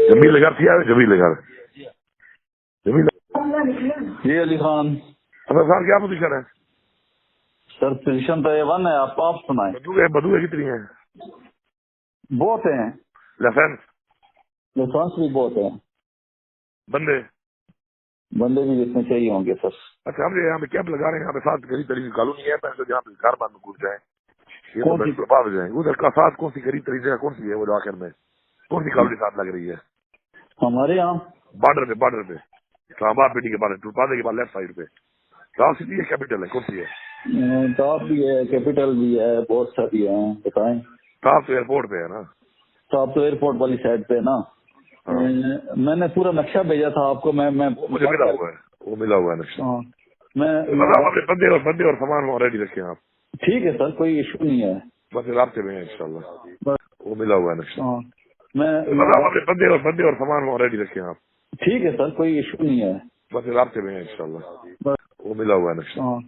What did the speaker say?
جمیل نگر تھی آئے جمیل نگر جمیل جی علی خان اصل صاحب کیا پوزیشن ہے؟ سر پوزیشن تو A1 ہے. آپ سنائیں. بدو کتنی ہیں؟ بہت ہیں. لائسنس لائسنس بھی بہت ہیں. بندے بندے بھی جتنے چاہیے ہوں گے سر. اچھا ہم یہاں پہ کیمپ لگا رہے ہیں، یہاں پہ 7 قریب ترین کالونی ہے جہاں پہ کاربان میں گھس جائیں، یہ تو کون سی بس ہو جائیں. ادھر کا 7 کون سی قریب ترین جگہ کون سی ہے وہ آخر میں کون سی کالونی ساتھ لگ رہی ہے؟ ہمارے یہاں بارڈر پہ اسلام آباد پیٹی کے بعد ٹولپادے کے بعد لیفٹ سائڈ پہ ٹاپ سٹی ہے کیپٹل ہے، کون سی ہے؟ ٹاپ بھی ہے، کیپٹل بھی ہے، بہت ساری ہیں. بتائیں. ٹاپ تو ایئرپورٹ پہ ہے نا؟ ٹاپ تو ایئرپورٹ والی سائڈ پہ نا. ہاں میں نے پورا نقشہ بھیجا تھا آپ کو. میں وہ مجھے ملا ہوا ہے، وہ ملا ہوا ہے نقشہ. ہاں میں اپنے بندے اور سامان وہاں ریڈی رکھیں آپ. ٹھیک ہے سر، کوئی ایشو نہیں ہے. بس رابطے میں ہیں انشاءاللہ، وہ ملا ہوا ہے نقشہ. ہاں میں اپنے بندے اور سامان وہاں ریڈی رکھیں آپ. ٹھیک ہے سر، کوئی ایشو نہیں ہے. بس رابطے میں ہیں انشاءاللہ، وہ ملا ہوا ہے نقشہ. ہاں